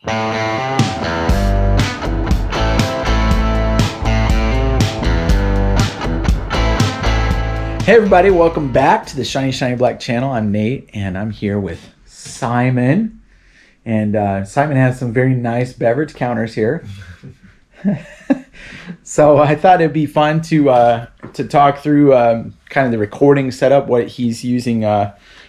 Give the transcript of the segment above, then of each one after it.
Hey everybody, welcome back to the Shiny Black channel. I'm Nate and I'm here with Simon. And Simon has some very nice beverage counters here. So I thought it'd be fun to talk through kind of the recording setup, what he's using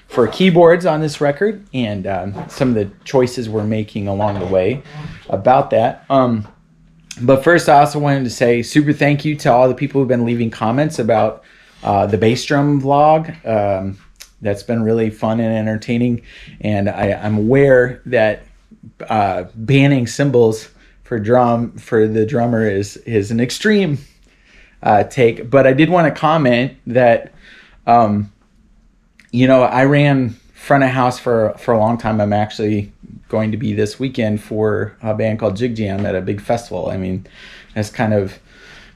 for keyboards on this record, and some of the choices we're making along the way about that. But first, I also wanted to say super thank you to all the people who've been leaving comments about the bass drum vlog. That's been really fun and entertaining, and I'm aware that banning cymbals for the drummer is an extreme take. But I did want to comment that I ran front of house for a long time. I'm actually going to be this weekend for a band called Jig Jam at a big festival. I mean, that's kind of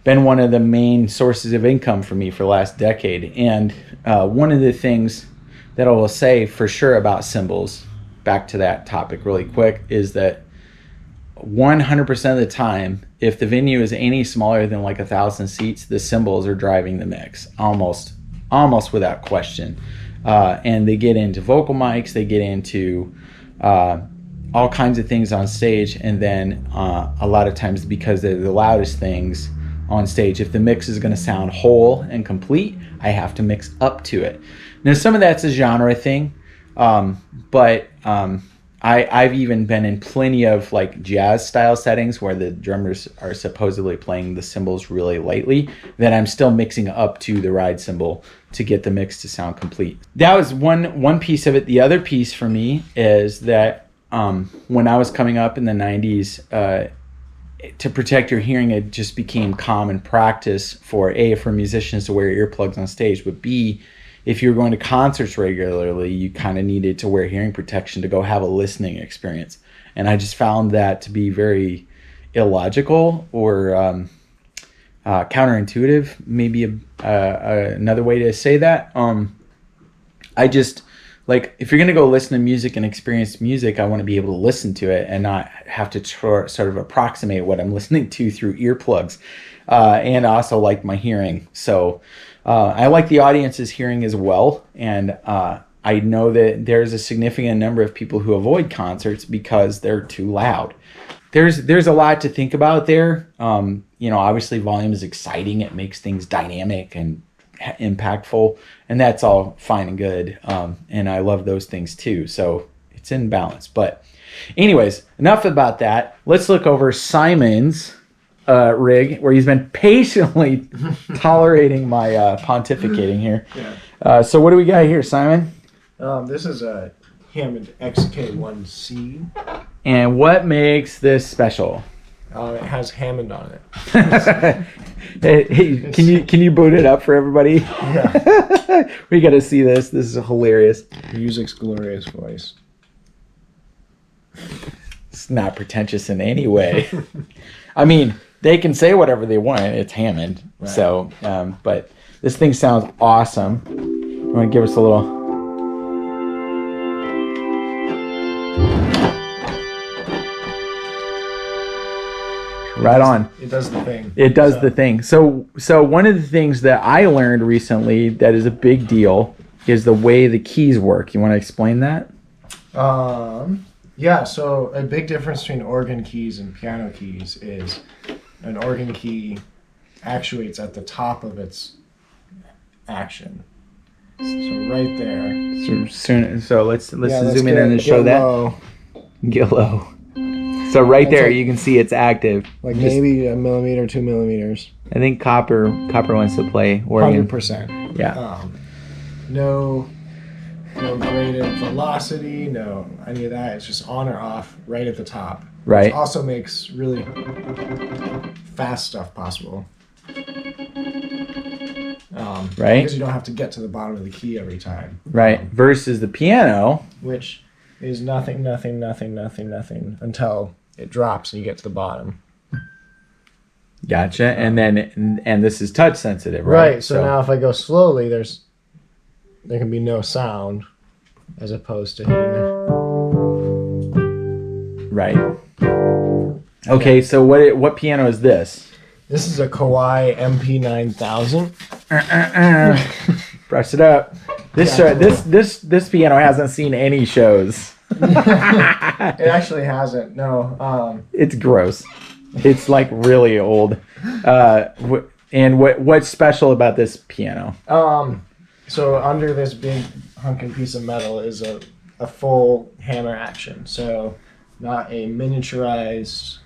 been one of the main sources of income for me for the last decade. And one of the things that I will say for sure about cymbals, back to that topic really quick, is that 100% of the time, if the venue is any smaller than like 1,000 seats, the cymbals are driving the mix, almost without question. And they get into vocal mics, they get into all kinds of things on stage, and then a lot of times, because they're the loudest things on stage, if the mix is going to sound whole and complete, I have to mix up to it. Now, some of that's a genre thing, but I've even been in plenty of like jazz style settings where the drummers are supposedly playing the cymbals really lightly, that I'm still mixing up to the ride cymbal to get the mix to sound complete. That was one piece of it. The other piece for me is that when I was coming up in the 90s, to protect your hearing, it just became common practice for musicians to wear earplugs on stage, but B, if you're going to concerts regularly, you kind of needed to wear hearing protection to go have a listening experience. And I just found that to be very illogical or counterintuitive, maybe another way to say that. I just, like, if you're going to go listen to music and experience music, I want to be able to listen to it and not have to sort of approximate what I'm listening to through earplugs. And also like my hearing. So I like the audience's hearing as well. And I know that there's a significant number of people who avoid concerts because they're too loud. There's a lot to think about there. Obviously volume is exciting. It makes things dynamic and impactful, and that's all fine and good. And I love those things too. So it's in balance. But anyways, enough about that. Let's look over Simon's rig, where he's been patiently tolerating my pontificating here. Yeah. So what do we got here, Simon? This is a Hammond XK1C. And what makes this special? It has Hammond on it. Hey, can you boot it up for everybody? Yeah. We got to see this. This is hilarious. Music's glorious voice. It's not pretentious in any way. I mean, they can say whatever they want. It's Hammond. Right. So, but this thing sounds awesome. You want to give us a little... Right on. It does the thing. It does the thing. So one of the things that I learned recently that is a big deal is the way the keys work. You want to explain that? Yeah, so a big difference between organ keys and piano keys is an organ key actuates at the top of its action. So right there. So let's zoom in and show that. Low. Get low. So right there, you can see it's active. Like maybe a millimeter, 2 millimeters. I think copper wants to play organ. 100%. Yeah. No graded velocity, no any of that. It's just on or off right at the top. Right. Which also makes really fast stuff possible. Right. Because you don't have to get to the bottom of the key every time. Right. Versus the piano, which is nothing until it drops and you get to the bottom. Gotcha. And this is touch sensitive, right? Right. So now if I go slowly, there can be no sound, as opposed to hitting right. Okay, so what piano is this? This is a Kawai MP9000. Brush it up. This piano hasn't seen any shows. It actually hasn't. No. It's gross. It's like really old. And what's special about this piano? So under this big hunkin' piece of metal is a full hammer action. So not a miniaturized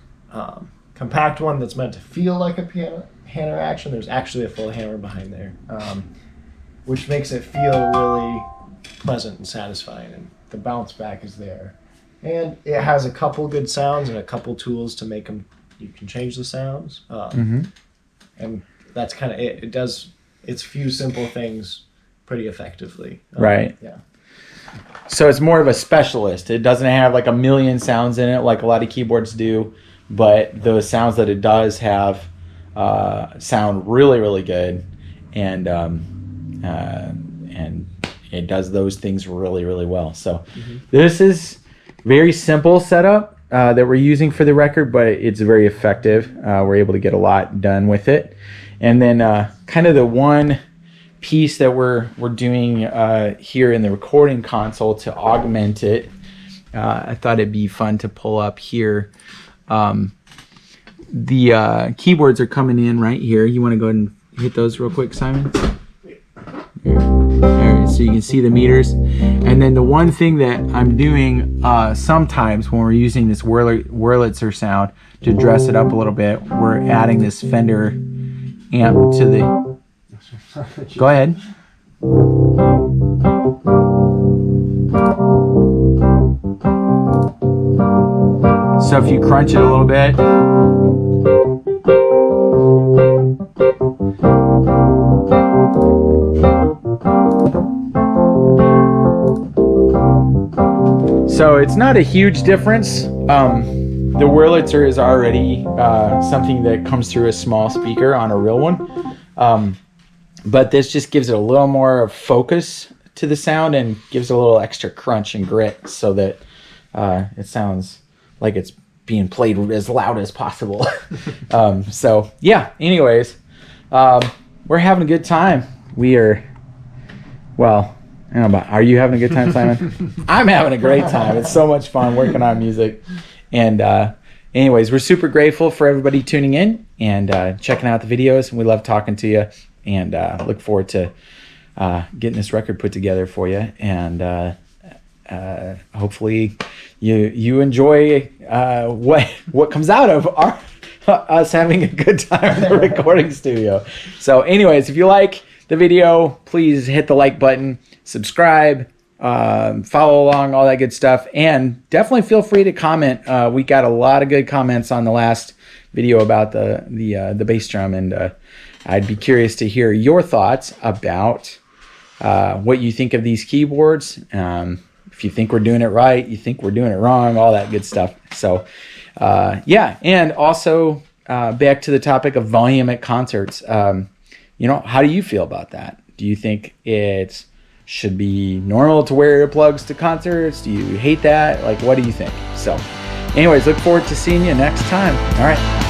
compact one that's meant to feel like a piano hammer action. There's actually a full hammer behind there, which makes it feel really pleasant and satisfying. And the bounce back is there. And it has a couple good sounds and a couple tools to make them. You can change the sounds. And that's kind of it. It does its few simple things pretty effectively. Right. Yeah. So it's more of a specialist. It doesn't have like a million sounds in it like a lot of keyboards do, but those sounds that it does have sound really, really good, and it does those things really, really well. So this is very simple setup that we're using for the record, but it's very effective. We're able to get a lot done with it. And then kind of the one piece that we're doing here in the recording console to augment it, I thought it'd be fun to pull up here. The keyboards are coming in right here. You want to go ahead and hit those real quick, Simon? All right, so you can see the meters. And then the one thing that I'm doing sometimes when we're using this Wurlitzer sound to dress it up a little bit, we're adding this Fender amp to the... Go ahead. So if you crunch it a little bit, so it's not a huge difference. The Wurlitzer is already something that comes through a small speaker on a real one. But this just gives it a little more focus to the sound and gives it a little extra crunch and grit so that it sounds like it's being played as loud as possible. So yeah, anyways, we're having a good time. We are, well, I don't know about, are you having a good time, Simon? I'm having a great time. It's so much fun working on music. And anyways, we're super grateful for everybody tuning in and checking out the videos. We love talking to you. And look forward to getting this record put together for you. And hopefully you enjoy what comes out of us having a good time in the recording studio. So anyways, if you like the video, please hit the like button, subscribe, follow along, all that good stuff. And definitely feel free to comment. We got a lot of good comments on the last video about the bass drum, and I'd be curious to hear your thoughts about what you think of these keyboards. If you think we're doing it right, you think we're doing it wrong, all that good stuff. So, yeah. And also back to the topic of volume at concerts. How do you feel about that? Do you think it should be normal to wear earplugs to concerts? Do you hate that? Like, what do you think? So, anyways, look forward to seeing you next time. All right.